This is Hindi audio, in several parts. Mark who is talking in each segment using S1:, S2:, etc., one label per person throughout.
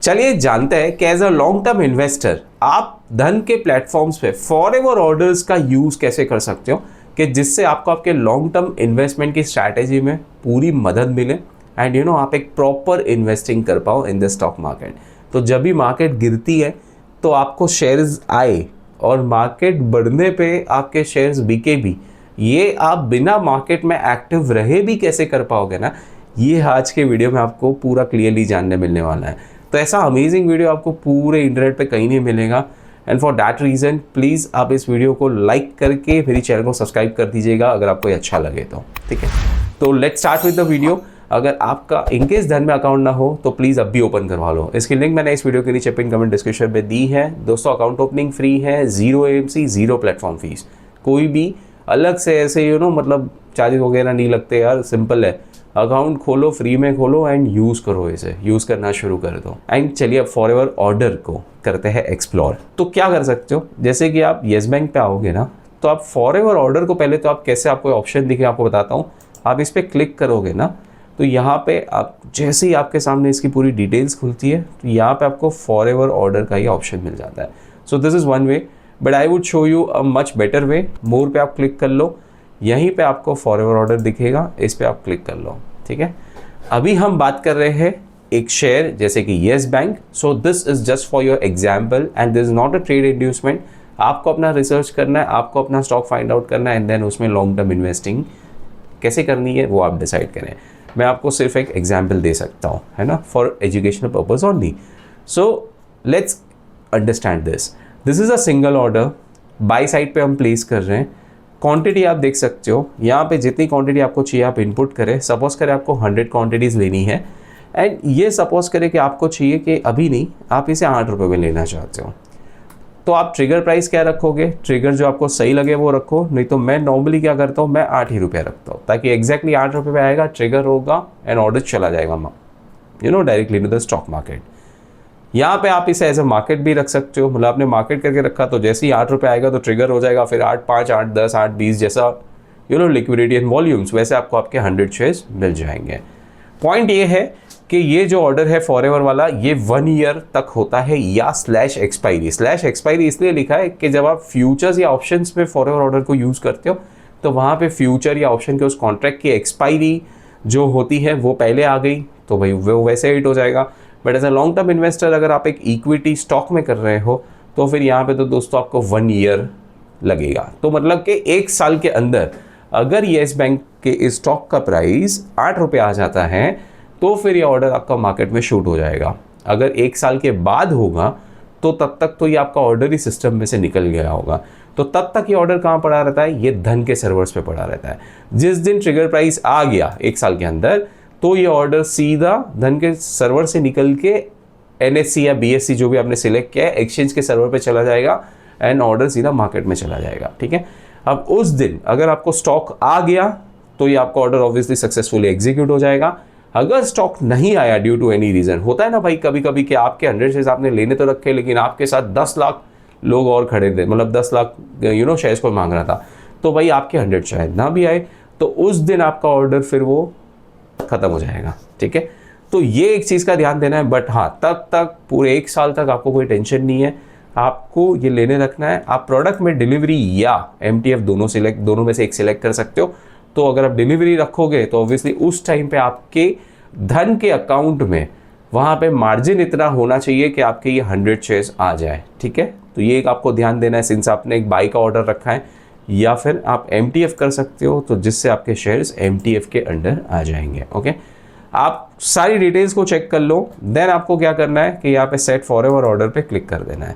S1: चलिए जानते हैं कि as a long term investor आप धन के प्लेटफॉर्म्स पे फॉरएवर ऑर्डर्स का यूज कैसे कर सकते हो कि जिससे आपको आपके लॉन्ग टर्म इन्वेस्टमेंट की स्ट्रैटेजी में पूरी मदद मिले एंड आप एक प्रॉपर इन्वेस्टिंग कर पाओ इन द स्टॉक मार्केट। तो जब भी मार्केट गिरती है तो आपको शेयर्स आए और मार्केट बढ़ने पे आपके शेयर्स बिके भी, ये आप बिना मार्केट में एक्टिव रहे भी कैसे कर पाओगे ना, ये आज के वीडियो में आपको पूरा क्लियरली जानने मिलने वाला है। तो ऐसा अमेजिंग वीडियो आपको पूरे इंटरनेट पे कहीं नहीं मिलेगा and for that reason please आप इस वीडियो को लाइक करके मेरी चैनल को सब्सक्राइब कर दीजिएगा अगर आपको ये अच्छा लगे तो, ठीक है। तो let's start with the video. अगर आपका इनकेस धन में अकाउंट ना हो तो प्लीज़ अभी ओपन करवा लो। इसकी लिंक मैंने इस वीडियो के नीचे पिन कमेंट डिस्क्रिप्शन में दी है। दोस्तों अकाउंट ओपनिंग फ्री है, 0 AMC, 0 प्लेटफॉर्म फीस, कोई भी अलग से ऐसे मतलब चार्जेस वगैरह नहीं लगते यार, सिंपल है। अकाउंट खोलो, फ्री में खोलो एंड यूज़ करो, इसे यूज़ करना शुरू कर दो। एंड चलिए अब फॉरएवर ऑर्डर को करते हैं एक्सप्लोर। तो क्या कर सकते हो, जैसे कि आप येस बैंक पे आओगे ना, तो आप फॉरएवर ऑर्डर को पहले तो आप कैसे, आपको ऑप्शन दिखे आपको बताता हूँ। आप इस पर क्लिक करोगे ना तो यहाँ पे आप जैसे ही आपके सामने इसकी पूरी डिटेल्स खुलती है तो यहाँ पे आपको फॉरएवर ऑर्डर का ही ऑप्शन मिल जाता है। So this is one way, but I would show you a much better way. More पे आप क्लिक कर लो, यहीं पे आपको फॉरएवर ऑर्डर दिखेगा, इस पे आप क्लिक कर लो, ठीक है। अभी हम बात कर रहे हैं एक शेयर जैसे कि yes bank. So this is just for your example and this is not a trade inducement. आपको अपना रिसर्च करना है, आपको अपना स्टॉक फाइंड आउट करना है एंड देन उसमें लॉन्ग टर्म इन्वेस्टिंग कैसे करनी है वो आप डिसाइड करें। मैं आपको सिर्फ एक एग्जाम्पल दे सकता हूँ, है ना, for educational purpose only. So let's understand this is a single order, by side पे हम प्लेस कर रहे हैं। क्वांटिटी आप देख सकते हो यहाँ पे, जितनी क्वांटिटी आपको चाहिए आप इनपुट करें। सपोज करें आपको 100 क्वांटिटीज़ लेनी है एंड ये सपोज करें कि आपको चाहिए कि अभी नहीं, आप इसे 8 रुपये में लेना चाहते हो, तो आप ट्रिगर प्राइस क्या रखोगे, ट्रिगर जो आपको सही लगे वो रखो। नहीं तो मैं नॉर्मली क्या करता हूँ, मैं 8 ही रुपये रखता हूँ ताकि एग्जैक्टली 8 रुपये में आएगा, ट्रिगर होगा एंड ऑर्डर चला जाएगा directly to the stock market. यहाँ पे आप इसे एज ए मार्केट भी रख सकते हो, मतलब आपने मार्केट करके रखा तो जैसे ही 8 रुपये आएगा तो ट्रिगर हो जाएगा, फिर 8, 5, 8, 10, 8, 20 जैसा लिक्विडिटी एंड वॉल्यूम्स वैसे आपको आपके 100 शेयर्स मिल जाएंगे। पॉइंट ये है कि ये जो ऑर्डर है फॉरएवर वाला, ये 1 ईयर तक होता है या /एक्सपायरी इसलिए लिखा है कि जब आप फ्यूचर्स या ऑप्शंस में फॉरएवर ऑर्डर को यूज़ करते हो तो वहाँ पे फ्यूचर या ऑप्शन के उस कॉन्ट्रैक्ट की एक्सपायरी जो होती है वो पहले आ गई तो भाई वो वैसे हिट हो जाएगा। But as a long term investor अगर आप एक इक्विटी स्टॉक में कर रहे हो तो फिर यहाँ पे तो दोस्तों आपको 1 ईयर लगेगा। तो मतलब कि 1 साल के अंदर अगर येस बैंक के इस स्टॉक का प्राइस 8 रुपये आ जाता है तो फिर ये ऑर्डर आपका मार्केट में शूट हो जाएगा। अगर 1 साल के बाद होगा तो तब तक तो ये आपका ऑर्डर ही सिस्टम में से निकल गया होगा। तो तब तक ये ऑर्डर कहाँ पड़ा रहता है, ये धन के सर्वर्स पे पड़ा रहता है। जिस दिन ट्रिगर प्राइस आ गया 1 साल के अंदर तो ये ऑर्डर सीधा धन के सर्वर से निकल के NSE या BSE जो भी आपने सिलेक्ट किया है एक्सचेंज के सर्वर पे चला जाएगा एंड ऑर्डर सीधा मार्केट में चला जाएगा, ठीक है। अब उस दिन अगर आपको स्टॉक आ गया तो ये आपका ऑर्डर ऑब्वियसली सक्सेसफुली एग्जीक्यूट हो जाएगा। अगर स्टॉक नहीं आया ड्यू टू एनी रीजन, होता है ना भाई कभी कभी कि आपके 100 शेयर्स आपने लेने तो रखे लेकिन आपके साथ 10 लाख लोग और खड़े थे, मतलब 10 लाख शेयर्स को मांग रहा था, तो भाई आपके 100 शायद ना भी आए तो उस दिन आपका ऑर्डर फिर वो खत्म हो जाएगा, ठीक है। तो ये एक चीज़ का ध्यान देना है। बट हाँ, तब तक पूरे 1 साल तक आपको कोई टेंशन नहीं है, आपको ये लेने रखना है। आप प्रोडक्ट में डिलीवरी या MTF दोनों में से एक सिलेक्ट कर सकते हो। तो अगर आप डिलीवरी रखोगे तो ऑब्वियसली उस टाइम पे आपके धन के अकाउंट में वहाँ पे मार्जिन इतना होना चाहिए कि आपके ये 100 शेयर्स आ जाए, ठीक है। तो ये एक आपको ध्यान देना है सिंस आपने एक बाई का ऑर्डर रखा है, या फिर आप MTF कर सकते हो तो जिससे आपके शेयर्स MTF के अंडर आ जाएंगे, ओके। आप सारी डिटेल्स को चेक कर लो, देन आपको क्या करना है कि यहाँ पे सेट फॉरएवर ऑर्डर पे क्लिक कर देना है,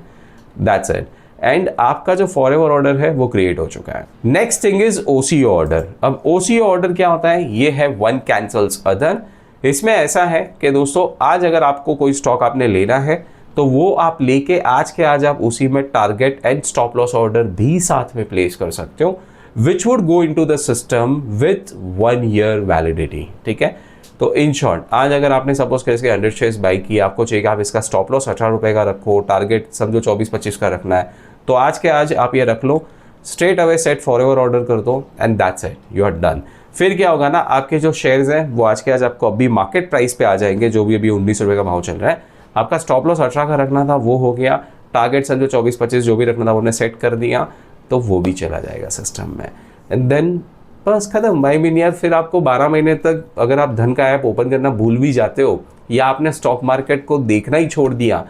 S1: दैट्स इट। एंड आपका जो फॉरएवर ऑर्डर है वो क्रिएट हो चुका है। Next thing is OCO order. अब OCO ऑर्डर क्या होता है, ये है वन कैंसल्स अदर। इसमें ऐसा है कि दोस्तों आज अगर आपको कोई स्टॉक आपने लेना है तो वो आप लेके आज के आज आप उसी में target and stop loss order भी साथ में प्लेस कर सकते हो, which would go into the system with 1 year validity, ठीक है। तो इन शॉर्ट आज अगर आपने सपोज कर इसके 100 शेयर्स बाई किए, आपको चाहिए कि आप इसका स्टॉप लॉस 18 रुपये का रखो, टारगेट समझो 24-25 का रखना है, तो आज के आज आप ये रख लो, straight away set forever order कर दो and that's it, you are done. फिर क्या होगा ना, आपके जो शेयर्स हैं वो आज के आज आपको अभी मार्केट प्राइस पे आ जाएंगे, जो भी अभी 19 रुपये का भाव चल रहा है, आपका स्टॉप लॉस 18 का रखना था वो हो गया, टारगेट समझो 24-25 जो भी रखना था वो हमने सेट कर दिया, तो वो भी चला जाएगा सिस्टम में। एंड देन बस खत्म। आई मीन यार फिर आपको 12 महीने तक अगर आप धन का ऐप ओपन करना भूल भी जाते हो या आपने स्टॉक मार्केट को देखना ही छोड़ दिया,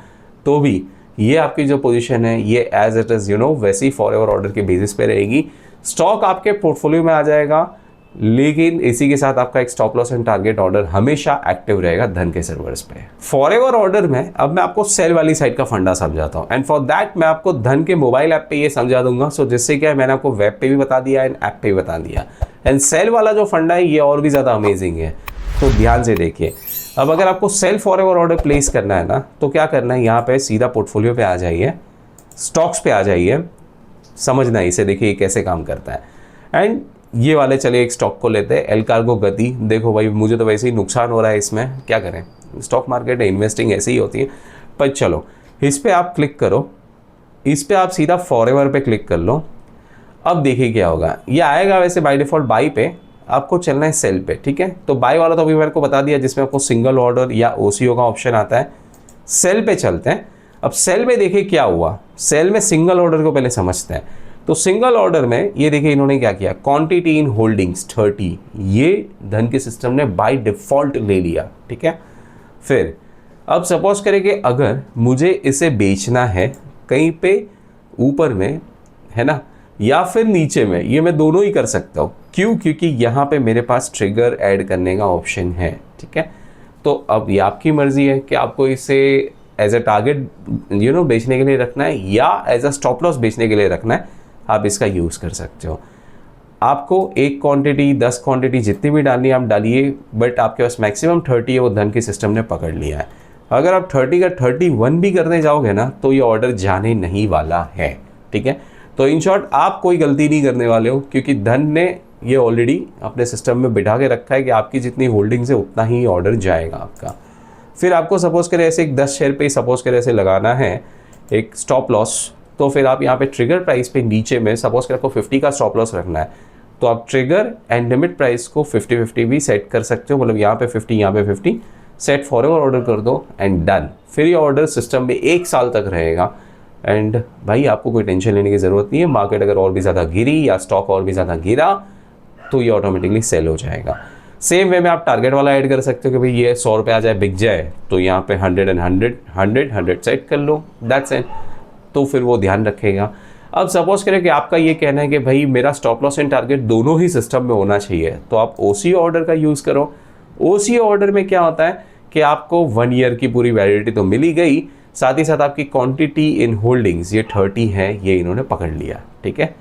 S1: तो भी ये आपकी जो पोजीशन है ये एज इट इज़ वैसी फॉर एवर ऑर्डर के बेसिस पे रहेगी। स्टॉक आपके पोर्टफोलियो में आ जाएगा, लेकिन इसी के साथ आपका एक stop loss and target order हमेशा एक्टिव रहेगा धन के सर्वर्स पे। फॉरएवर ऑर्डर में अब मैं आपको सेल वाली साइड का फंडा समझाता हूँ, एंड फॉर दैट मैं आपको धन के मोबाइल ऐप पे ये समझा दूंगा। सो जिससे क्या है, मैंने आपको वेब पे भी बता दिया एंड ऐप पे भी बता दिया। एंड सेल वाला जो फंडा है ये और भी ज़्यादा अमेजिंग है, तो ध्यान से देखिए। अब अगर आपको सेल फॉरएवर ऑर्डर प्लेस करना है ना, तो क्या करना है, यहाँ पे सीधा पोर्टफोलियो पे आ जाइए, स्टॉक्स पे आ जाइए, समझना इसे, देखिए कैसे काम करता है। एंड ये वाले चलिए एक स्टॉक को लेते हैं, एल कार्गो गति। देखो भाई मुझे तो वैसे ही नुकसान हो रहा है इसमें, क्या करें, स्टॉक मार्केट है, इन्वेस्टिंग ऐसी ही होती है। पर चलो इस पर आप क्लिक करो, इस पर आप सीधा फॉरएवर पे क्लिक कर लो। अब देखिए क्या होगा, ये आएगा वैसे बाय डिफॉल्ट बाई पे, आपको चलना है सेल पे, ठीक है। तो बाय वाला तो अभी मैंने को बता दिया, जिसमें आपको सिंगल ऑर्डर या ओसीओ का ऑप्शन आता है। सेल पे चलते हैं। अब सेल में देखिए क्या हुआ, सेल में सिंगल ऑर्डर को पहले समझते हैं। तो सिंगल ऑर्डर में ये देखिए इन्होंने क्या किया, क्वांटिटी इन होल्डिंग्स 30, ये धन के सिस्टम ने बाय डिफॉल्ट ले लिया, ठीक है। फिर अब सपोज करें कि अगर मुझे इसे बेचना है कहीं पे ऊपर में, है ना, या फिर नीचे में, ये मैं दोनों ही कर सकता हूँ। क्यों? क्योंकि यहाँ पे मेरे पास ट्रिगर ऐड करने का ऑप्शन है, ठीक है। तो अब ये आपकी मर्जी है कि आपको इसे एज अ टारगेट बेचने के लिए रखना है या एज अ स्टॉप लॉस बेचने के लिए रखना है, आप इसका यूज़ कर सकते हो। आपको एक क्वांटिटी 10 क्वांटिटी जितनी भी डालनी है आप डालिए, बट आपके पास मैक्सिमम 30 है, वो धन के सिस्टम ने पकड़ लिया है। अगर आप 30 का 31 भी करने जाओगे ना, तो ये ऑर्डर जाने नहीं वाला है, ठीक है। तो इन शॉर्ट आप कोई गलती नहीं करने वाले हो, क्योंकि धन ने ये ऑलरेडी अपने सिस्टम में बिठा के रखा है कि आपकी जितनी होल्डिंग्स है उतना ही ऑर्डर जाएगा आपका। फिर आपको सपोज करें ऐसे एक 10 शेयर पे सपोज करें ऐसे लगाना है एक स्टॉप लॉस, तो फिर आप यहाँ पे ट्रिगर प्राइस पे नीचे में सपोज करें आपको 50 का स्टॉप लॉस रखना है, तो आप ट्रिगर एंड लिमिट प्राइस को 50-50 भी सेट कर सकते हो। मतलब यहाँ पे 50, यहाँ पे 50 सेट फॉरएवर ऑर्डर कर दो एंड डन। फिर ये ऑर्डर सिस्टम में 1 साल तक रहेगा। एंड भाई आपको कोई टेंशन लेने की ज़रूरत नहीं है। मार्केट अगर और भी ज़्यादा गिरी या स्टॉक और भी ज़्यादा गिरा तो ये ऑटोमेटिकली सेल हो जाएगा। सेम वे में आप टारगेट वाला ऐड कर सकते हो कि भाई ये 100 रुपये आ जाए, बिक जाए, तो यहाँ पे 100 सेट कर लो, दैट्स इट। तो फिर वो ध्यान रखेगा। अब सपोज करें कि आपका ये कहना है कि भाई मेरा स्टॉप लॉस एंड टारगेट दोनों ही सिस्टम में होना चाहिए, तो आप ओसीओ ऑर्डर का यूज़ करो। ओसीओ ऑर्डर में क्या होता है कि आपको 1 ईयर की पूरी वैलिडिटी तो मिली गई, साथ ही साथ आपकी क्वांटिटी इन होल्डिंग्स ये 30 है, ये इन्होंने पकड़ लिया, ठीक है।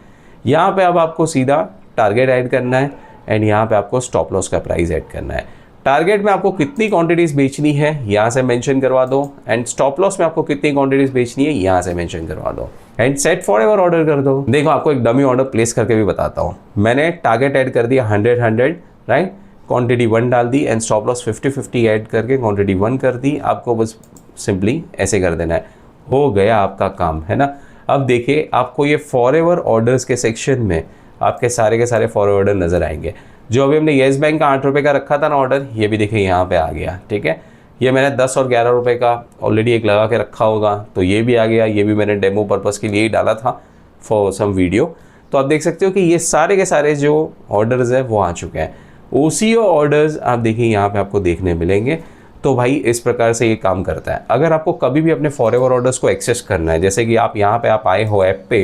S1: यहाँ पे अब आपको सीधा टारगेट ऐड करना है एंड यहाँ पे आपको स्टॉप लॉस का प्राइस ऐड करना है। टारगेट में आपको कितनी क्वांटिटीज़ बेचनी है यहाँ से मेंशन करवा दो, एंड स्टॉप लॉस में आपको कितनी क्वांटिटीज़ बेचनी है यहाँ से मेंशन करवा दो, एंड सेट फॉरएवर ऑर्डर कर दो। देखो आपको एक डमी ऑर्डर प्लेस करके भी बताता हूँ। मैंने टारगेट ऐड कर दिया 100, राइट, क्वांटिटी 1 डाल दी एंड स्टॉप लॉस 50-50 ऐड करके क्वांटिटी 1 कर दी। आपको बस सिंपली ऐसे कर देना है, हो गया आपका काम, है ना। अब देखिए आपको ये फॉरएवर ऑर्डर्स के सेक्शन में आपके सारे के सारे फॉरएवर ऑर्डर नजर आएंगे। जो अभी हमने येस बैंक का 8 रुपये का रखा था ना ऑर्डर, ये भी देखिए यहाँ पे आ गया, ठीक है। ये मैंने 10 और 11 रुपये का ऑलरेडी एक लगा के रखा होगा, तो ये भी आ गया। ये भी मैंने डेमो पर्पज़ के लिए ही डाला था फॉर सम वीडियो। तो आप देख सकते हो कि ये सारे के सारे जो ऑर्डर्स है वो आ चुके हैं। ओसीओ ऑर्डर्स आप देखिए यहाँ पे आपको देखने मिलेंगे। तो भाई इस प्रकार से ये काम करता है। अगर आपको कभी भी अपने फॉरएवर ऑर्डर्स को एक्सेस करना है, जैसे कि आप यहाँ पे आप आए हो ऐप पे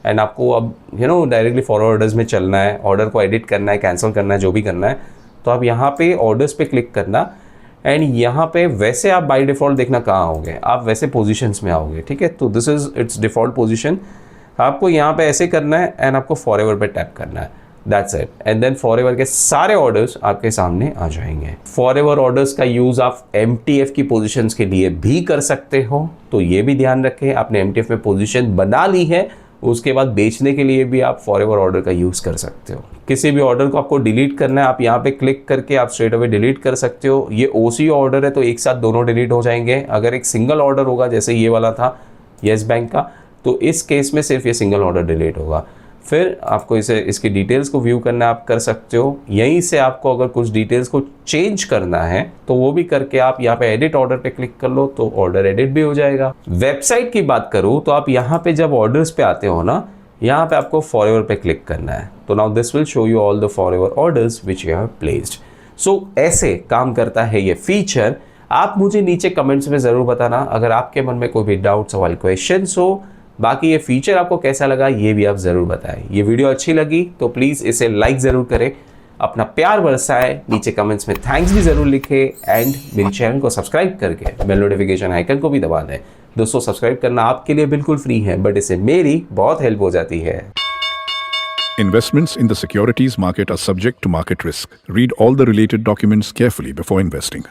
S1: एंड आपको अब डायरेक्टली फॉरवर्ड ऑर्डर्स में चलना है, ऑर्डर को एडिट करना है, कैंसिल करना है, जो भी करना है, तो आप यहाँ पे ऑर्डर्स पे क्लिक करना एंड यहाँ पे वैसे आप बाय डिफ़ॉल्ट देखना कहाँ आओगे, आप वैसे पोजीशंस में आओगे, ठीक है। तो this is it's default position. आपको यहाँ पे ऐसे करना है एंड आपको फॉरएवर पे टैप करना है, that's it. And then forever के सारे ऑर्डर्स आपके सामने आ जाएंगे। फॉरएवर ऑर्डर्स का यूज़ आप एमटीएफ की पोजीशंस के लिए भी कर सकते हो, तो ये भी ध्यान रखें। आपने एमटीएफ में पोजीशन बना ली है, उसके बाद बेचने के लिए भी आप फॉरएवर ऑर्डर का यूज़ कर सकते हो। किसी भी ऑर्डर को आपको डिलीट करना है, आप यहाँ पे क्लिक करके आप स्ट्रेट अवे डिलीट कर सकते हो। ये ओसीओ ऑर्डर है तो एक साथ दोनों डिलीट हो जाएंगे। अगर एक सिंगल ऑर्डर होगा जैसे ये वाला था येस बैंक का, तो इस केस में सिर्फ ये सिंगल ऑर्डर डिलीट होगा। फिर आपको इसकी डिटेल्स को व्यू करना आप कर सकते हो। यहीं से आपको अगर कुछ डिटेल्स को चेंज करना है तो वो भी करके आप यहाँ पे एडिट ऑर्डर पे क्लिक कर लो तो ऑर्डर एडिट भी हो जाएगा। वेबसाइट की बात करूँ तो आप यहाँ पे जब ऑर्डर्स पे आते हो ना, यहाँ पे आपको फॉरएवर पे क्लिक करना है। तो now this will show you all the forever orders which you have placed. So ऐसे काम करता है ये फीचर। आप मुझे नीचे कमेंट्स में ज़रूर बताना अगर आपके मन में कोई भी डाउट, सवाल, क्वेश्चंस हो। बाकी ये फीचर आपको कैसा लगा ये भी आप ज़रूर बताएं। ये वीडियो अच्छी लगी तो प्लीज़ इसे लाइक ज़रूर करें, अपना प्यार बरसाएं, नीचे कमेंट्स में थैंक्स भी ज़रूर लिखें एंड मेरे चैनल को सब्सक्राइब करके बेल नोटिफिकेशन आइकन को भी दबा दें। दोस्तों, सब्सक्राइब करना आपके लिए बिल्कुल फ्री है, बट इससे मेरी बहुत हेल्प हो जाती है।
S2: Investments in the securities market are subject to market risk. Read all the related documents carefully before investing.